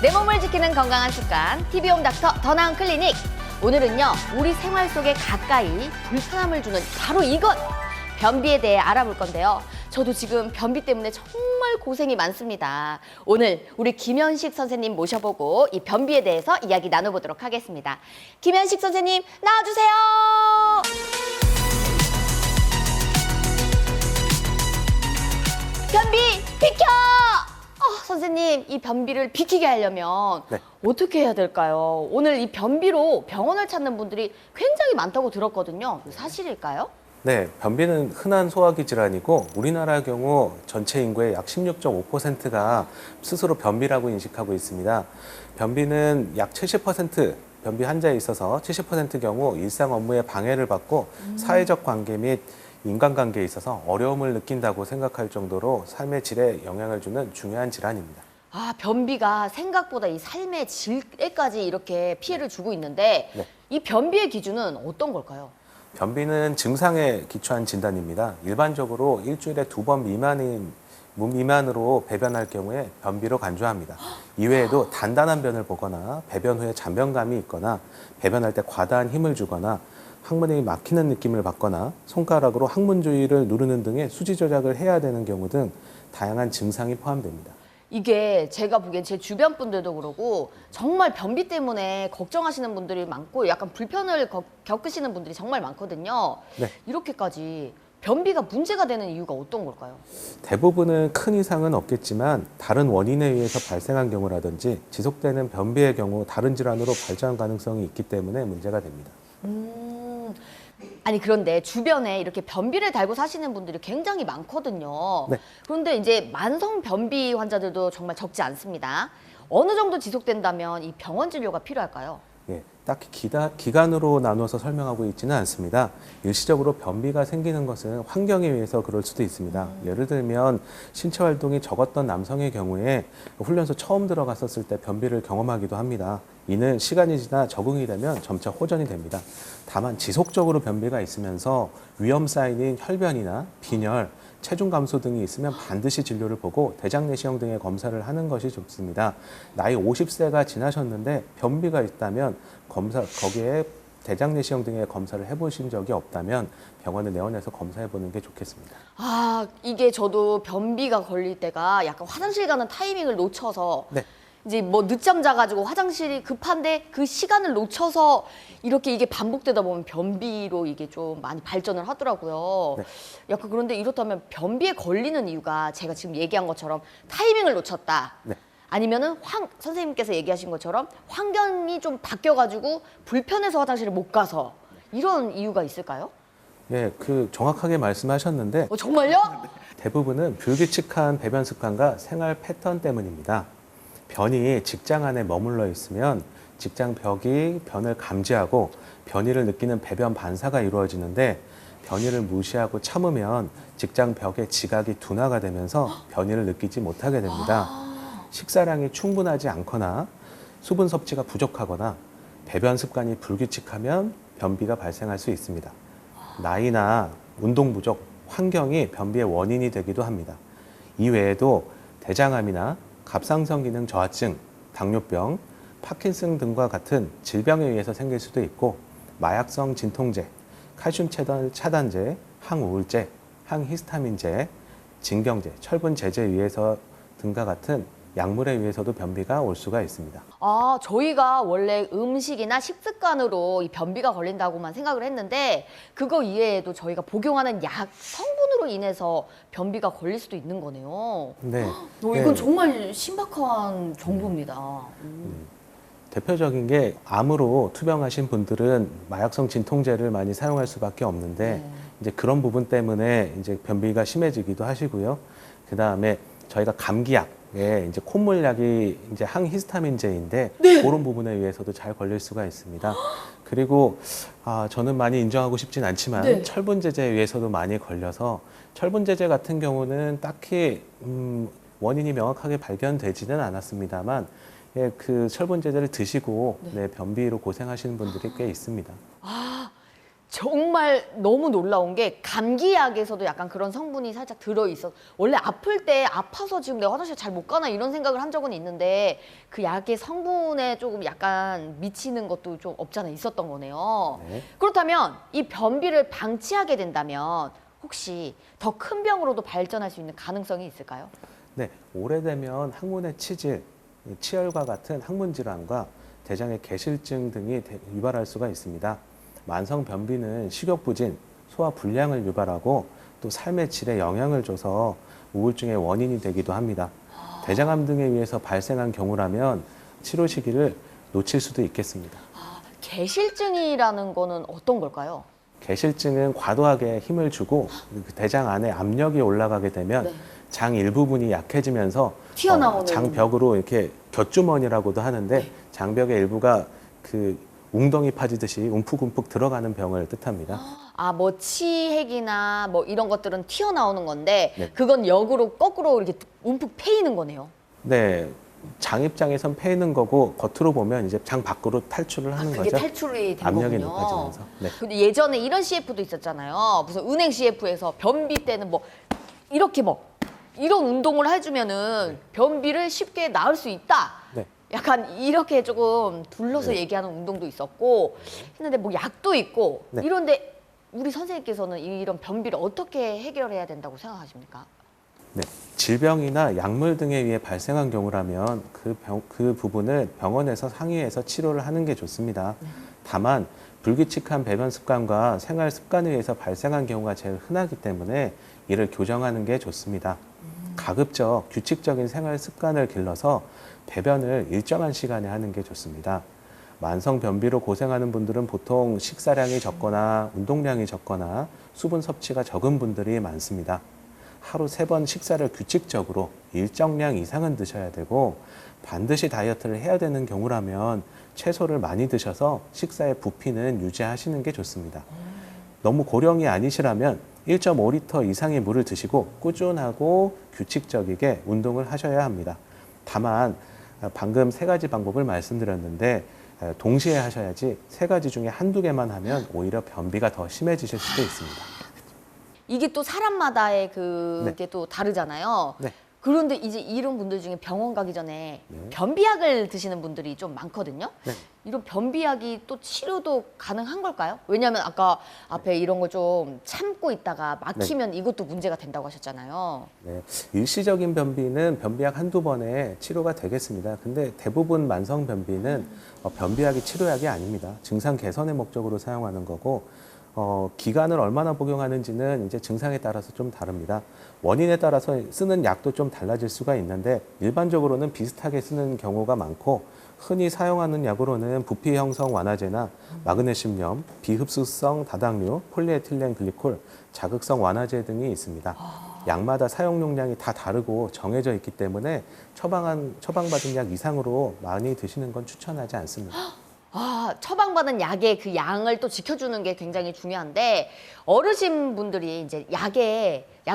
내 몸을 지키는 건강한 습관, TV홈 닥터 더 나은 클리닉. 오늘은요, 우리 생활 속에 가까이 불편함을 주는 바로 이것! 변비에 대해 알아볼 건데요. 저도 지금 변비 때문에 정말 고생이 많습니다. 오늘 우리 김현식 선생님 모셔보고 이 변비에 대해서 이야기 나눠보도록 하겠습니다. 김현식 선생님, 나와주세요! 변비 비켜! 선생님, 이 변비를 비키게 하려면 어떻게 해야 될까요? 오늘 이 변비로 병원을 찾는 분들이 굉장히 많다고 들었거든요. 사실일까요? 네, 변비는 흔한 소화기 질환이고 우리나라 경우 전체 인구의 약 16.5%가 스스로 변비라고 인식하고 있습니다. 변비는 약 70% 변비 환자에 있어서 70% 경우 일상 업무에 방해를 받고 사회적 관계 및 인간관계에 있어서 어려움을 느낀다고 생각할 정도로 삶의 질에 영향을 주는 중요한 질환입니다. 변비가 생각보다 이 삶의 질에까지 이렇게 피해를 주고 있는데 이 변비의 기준은 어떤 걸까요? 변비는 증상에 기초한 진단입니다. 일반적으로 일주일에 2번 미만으로 배변할 경우에 변비로 간주합니다. 이외에도 단단한 변을 보거나 배변 후에 잔변감이 있거나 배변할 때 과다한 힘을 주거나 항문이 막히는 느낌을 받거나 손가락으로 항문 주위를 누르는 등의 수지 조작을 해야 되는 경우 등 다양한 증상이 포함됩니다. 이게 제가 보기엔 제 주변 분들도 그러고 정말 변비 때문에 걱정하시는 분들이 많고 약간 불편을 겪으시는 분들이 정말 많거든요. 이렇게까지 변비가 문제가 되는 이유가 어떤 걸까요? 대부분은 큰 이상은 없겠지만 다른 원인에 의해서 발생한 경우라든지 지속되는 변비의 경우 다른 질환으로 발전 가능성이 있기 때문에 문제가 됩니다. 아니 그런데 주변에 이렇게 변비를 달고 사시는 분들이 굉장히 많거든요. 그런데 이제 만성 변비 환자들도 정말 적지 않습니다. 어느 정도 지속된다면 이 병원 진료가 필요할까요? 딱히 기간으로 나눠서 설명하고 있지는 않습니다. 일시적으로 변비가 생기는 것은 환경에 의해서 그럴 수도 있습니다. 예를 들면 신체 활동이 적었던 남성의 경우에 훈련소 처음 들어갔었을 때 변비를 경험하기도 합니다. 이는 시간이 지나 적응이 되면 점차 호전이 됩니다. 다만 지속적으로 변비가 있으면서 위험 사인인 혈변이나 빈혈, 체중 감소 등이 있으면 반드시 진료를 보고 대장 내시경 등의 검사를 하는 것이 좋습니다. 나이 50세가 지나셨는데 변비가 있다면 거기에 대장 내시경 등의 검사를 해보신 적이 없다면 병원에 내원해서 검사해보는 게 좋겠습니다. 이게 저도 변비가 걸릴 때가 약간 화장실 가는 타이밍을 놓쳐서 이제 뭐 늦잠 자가지고 화장실이 급한데 그 시간을 놓쳐서 이렇게 이게 반복되다 보면 변비로 이게 좀 많이 발전을 하더라고요. 약간 그런데 이렇다면 변비에 걸리는 이유가 제가 지금 얘기한 것처럼 타이밍을 놓쳤다. 아니면은 선생님께서 얘기하신 것처럼 환경이 좀 바뀌어가지고 불편해서 화장실을 못 가서 이런 이유가 있을까요? 정확하게 말씀하셨는데 정말요? 대부분은 불규칙한 배변 습관과 생활 패턴 때문입니다. 변이 직장 안에 머물러 있으면 직장 벽이 변을 감지하고 변이를 느끼는 배변 반사가 이루어지는데 변이를 무시하고 참으면 직장 벽의 지각이 둔화가 되면서 변이를 느끼지 못하게 됩니다. 식사량이 충분하지 않거나 수분 섭취가 부족하거나 배변 습관이 불규칙하면 변비가 발생할 수 있습니다. 나이나 운동 부족, 환경이 변비의 원인이 되기도 합니다. 이외에도 대장암이나 갑상선 기능 저하증, 당뇨병, 파킨슨 등과 같은 질병에 의해서 생길 수도 있고 마약성 진통제, 칼슘 차단제, 항우울제, 항히스타민제, 진경제, 철분 제제에 의해서 등과 같은 약물에 의해서도 변비가 올 수가 있습니다. 저희가 원래 음식이나 식습관으로 이 변비가 걸린다고만 생각을 했는데 그거 이외에도 저희가 복용하는 약 성분으로 인해서 변비가 걸릴 수도 있는 거네요. 이건 정말 신박한 정보입니다. 대표적인 게 암으로 투병하신 분들은 마약성 진통제를 많이 사용할 수밖에 없는데 이제 그런 부분 때문에 이제 변비가 심해지기도 하시고요. 그 다음에 저희가 감기약 이제 콧물약이 이제 항히스타민제인데 그런 부분에 의해서도 잘 걸릴 수가 있습니다. 그리고 저는 많이 인정하고 싶진 않지만 철분 제제에 의해서도 많이 걸려서 철분 제제 같은 경우는 딱히 원인이 명확하게 발견되지는 않았습니다만 그 철분 제제를 드시고 변비로 고생하시는 분들이 꽤 있습니다. 정말 너무 놀라운 게 감기약에서도 약간 그런 성분이 살짝 들어있어. 원래 아플 때 아파서 지금 내가 화장실 잘 못 가나 이런 생각을 한 적은 있는데 그 약의 성분에 조금 약간 미치는 것도 좀 없잖아 있었던 거네요. 네. 그렇다면 이 변비를 방치하게 된다면 혹시 더 큰 병으로도 발전할 수 있는 가능성이 있을까요? 네, 오래되면 항문의 치질, 치열과 같은 항문 질환과 대장의 개실증 등이 유발할 수가 있습니다. 만성 변비는 식욕 부진, 소화 불량을 유발하고 또 삶의 질에 영향을 줘서 우울증의 원인이 되기도 합니다. 대장암 등에 의해서 발생한 경우라면 치료 시기를 놓칠 수도 있겠습니다. 개실증이라는 거는 어떤 걸까요? 개실증은 과도하게 힘을 주고 그 대장 안에 압력이 올라가게 되면 네. 장 일부분이 약해지면서 튀어나오는. 장벽으로 이렇게 곁주머니라고도 하는데 네. 장벽의 일부가 그 웅덩이 파지듯이 움푹움푹 들어가는 병을 뜻합니다. 아, 뭐 치핵이나 뭐 이런 것들은 튀어나오는 건데 네. 그건 역으로 거꾸로 이렇게 움푹 패이는 거네요. 네, 장 입장에선 패이는 거고 겉으로 보면 이제 장 밖으로 탈출을 하는 그게 거죠. 탈출이 된 압력이 거군요. 높아지면서. 네. 근데 예전에 이런 CF도 있었잖아요. 무슨 은행 CF에서 변비 때는 뭐 이렇게 뭐 이런 운동을 해주면은 변비를 쉽게 나을 수 있다. 네. 약간 이렇게 조금 둘러서 네. 얘기하는 운동도 있었고 했는데 뭐 약도 있고 네. 이런데 우리 선생님께서는 이런 변비를 어떻게 해결해야 된다고 생각하십니까? 네, 질병이나 약물 등에 의해 발생한 경우라면 그 부분을 병원에서 상의해서 치료를 하는 게 좋습니다. 다만 불규칙한 배변 습관과 생활 습관에 의해서 발생한 경우가 제일 흔하기 때문에 이를 교정하는 게 좋습니다. 가급적 규칙적인 생활 습관을 길러서 배변을 일정한 시간에 하는 게 좋습니다. 만성 변비로 고생하는 분들은 보통 식사량이 적거나 운동량이 적거나 수분 섭취가 적은 분들이 많습니다. 하루 3번 식사를 규칙적으로 일정량 이상은 드셔야 되고 반드시 다이어트를 해야 되는 경우라면 채소를 많이 드셔서 식사의 부피는 유지하시는 게 좋습니다. 너무 고령이 아니시라면 1.5리터 이상의 물을 드시고 꾸준하고 규칙적이게 운동을 하셔야 합니다. 다만 방금 3가지 방법을 말씀드렸는데 동시에 하셔야지 3가지 중에 한두 개만 하면 오히려 변비가 더 심해지실 수도 있습니다. 이게 또 사람마다의 그게 네. 또 다르잖아요. 네. 그런데 이제 이런 분들 중에 병원 가기 전에 네. 변비약을 드시는 분들이 좀 많거든요. 네. 이런 변비약이 또 치료도 가능한 걸까요? 왜냐하면 아까 앞에 이런 거 좀 참고 있다가 막히면 이것도 문제가 된다고 하셨잖아요. 네, 일시적인 변비는 변비약 한두 번에 치료가 되겠습니다. 근데 대부분 만성 변비는 변비약이 치료약이 아닙니다. 증상 개선의 목적으로 사용하는 거고 기간을 얼마나 복용하는지는 이제 증상에 따라서 좀 다릅니다. 원인에 따라서 쓰는 약도 좀 달라질 수가 있는데 일반적으로는 비슷하게 쓰는 경우가 많고 흔히 사용하는 약으로는 부피 형성 완화제나 마그네슘염, 비흡수성 다당류, 폴리에틸렌 글리콜, 자극성 완화제 등이 있습니다. 약마다 사용 용량이 다 다르고 정해져 있기 때문에 처방받은 약 이상으로 많이 드시는 건 추천하지 않습니다. 아, 처방받은 약의 그 양을 또 지켜주는 게 굉장히 중요한데 어르신분들이 이제 약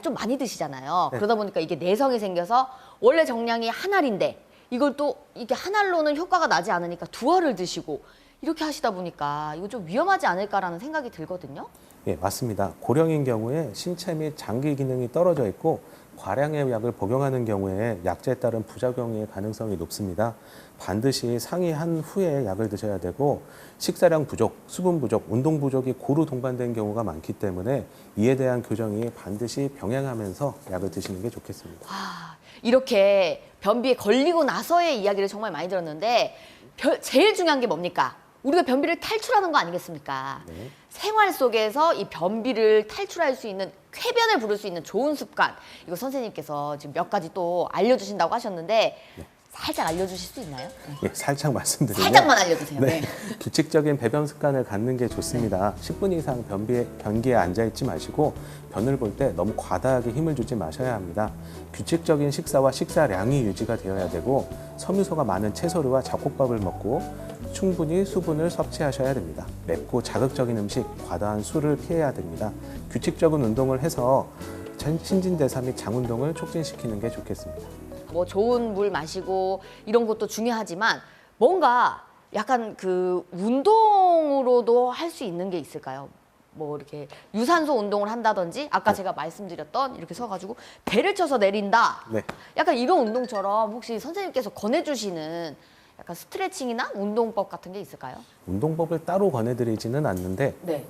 좀 많이 드시잖아요. 네. 그러다 보니까 이게 내성이 생겨서 원래 정량이 한 알인데 이걸 또 이게 한 알로는 효과가 나지 않으니까 2알을 드시고 이렇게 하시다 보니까 이거 좀 위험하지 않을까라는 생각이 들거든요. 예, 맞습니다. 고령인 경우에 신체 및 장기 기능이 떨어져 있고 과량의 약을 복용하는 경우에 약제에 따른 부작용의 가능성이 높습니다. 반드시 상의한 후에 약을 드셔야 되고 식사량 부족, 수분 부족, 운동 부족이 고루 동반된 경우가 많기 때문에 이에 대한 교정이 반드시 병행하면서 약을 드시는 게 좋겠습니다. 아, 이렇게 변비에 걸리고 나서의 이야기를 정말 많이 들었는데 제일 중요한 게 뭡니까? 우리가 변비를 탈출하는 거 아니겠습니까? 네. 생활 속에서 이 변비를 탈출할 수 있는 쾌변을 부를 수 있는 좋은 습관 이거 선생님께서 지금 몇 가지 또 알려주신다고 하셨는데 살짝 알려주실 수 있나요? 예, 살짝 말씀드리면 살짝만 알려주세요. 네. 규칙적인 배변 습관을 갖는 게 좋습니다. 10분 이상 변기에 앉아있지 마시고 변을 볼 때 너무 과다하게 힘을 주지 마셔야 합니다. 규칙적인 식사와 식사량이 유지가 되어야 되고 섬유소가 많은 채소류와 잡곡밥을 먹고 충분히 수분을 섭취하셔야 됩니다. 맵고 자극적인 음식, 과다한 술을 피해야 됩니다. 규칙적인 운동을 해서 신진대사 및 장운동을 촉진시키는 게 좋겠습니다. 뭐 좋은 물 마시고 이런 것도 중요하지만 뭔가 약간 그 운동으로도 할 수 있는 게 있을까요? 뭐 이렇게 유산소 운동을 한다든지 아까 제가 말씀드렸던 이렇게 서가지고 배를 쳐서 내린다. 네. 약간 이런 운동처럼 혹시 선생님께서 권해주시는 약간 스트레칭이나 운동법 같은 게 있을까요? 운동법을 따로 권해드리지는 않는데 네.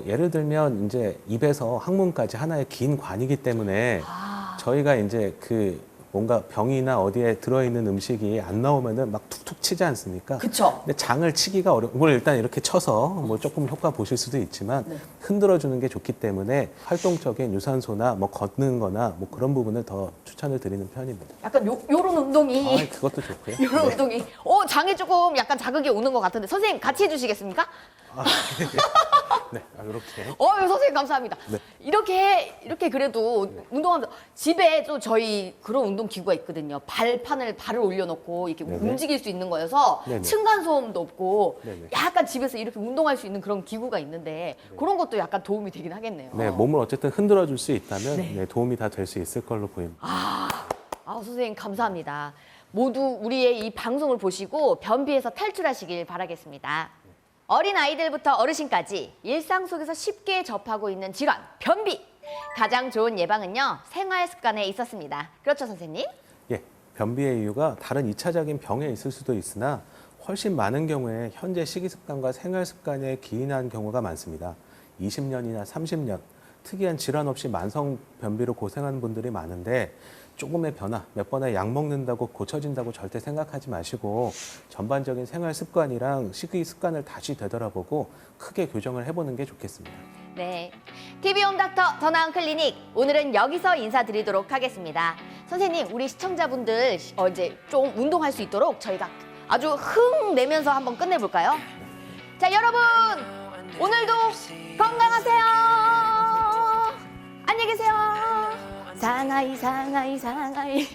예를 들면 이제 입에서 항문까지 하나의 긴 관이기 때문에 저희가 이제 그 뭔가 병이나 어디에 들어있는 음식이 안 나오면은 막 툭툭 치지 않습니까? 그쵸. 근데 장을 치기가 뭘 일단 이렇게 쳐서 뭐 조금 효과 보실 수도 있지만 네. 흔들어 주는 게 좋기 때문에 활동적인 유산소나 뭐 걷는 거나 뭐 그런 부분을 더 추천을 드리는 편입니다. 약간 요런 운동이 그것도 좋고요. 요런 네. 운동이 장에 조금 약간 자극이 오는 것 같은데 선생님 같이 해주시겠습니까? 네, 이렇게. 선생님 감사합니다. 네. 이렇게 그래도 운동하면서 집에 또 저희 그런 운동 기구가 있거든요. 발을 올려놓고 이렇게 네네. 움직일 수 있는 거여서 네네. 층간 소음도 없고 네네. 약간 집에서 이렇게 운동할 수 있는 그런 기구가 있는데 그런 것도 약간 도움이 되긴 하겠네요. 네, 몸을 어쨌든 흔들어 줄 수 있다면 네. 네, 도움이 다 될 수 있을 걸로 보입니다. 선생님 감사합니다. 모두 우리의 이 방송을 보시고 변비에서 탈출하시길 바라겠습니다. 어린 아이들부터 어르신까지 일상 속에서 쉽게 접하고 있는 질환, 변비. 가장 좋은 예방은요, 생활 습관에 있었습니다. 그렇죠, 선생님? 예, 변비의 이유가 다른 2차적인 병에 있을 수도 있으나 훨씬 많은 경우에 현재 식이습관과 생활습관에 기인한 경우가 많습니다. 20년이나 30년, 특이한 질환 없이 만성 변비로 고생하는 분들이 많은데 조금의 변화, 몇 번의 약 먹는다고 고쳐진다고 절대 생각하지 마시고 전반적인 생활 습관이랑 식이 습관을 다시 되돌아보고 크게 교정을 해보는 게 좋겠습니다. 네. TV 홈닥터 더 나은 클리닉, 오늘은 여기서 인사드리도록 하겠습니다. 선생님, 우리 시청자분들 이제 좀 운동할 수 있도록 저희가 아주 흥 내면서 한번 끝내볼까요? 자, 여러분, 오늘도 건강하세요. 안녕히 계세요. 상하이 상하이 상하이.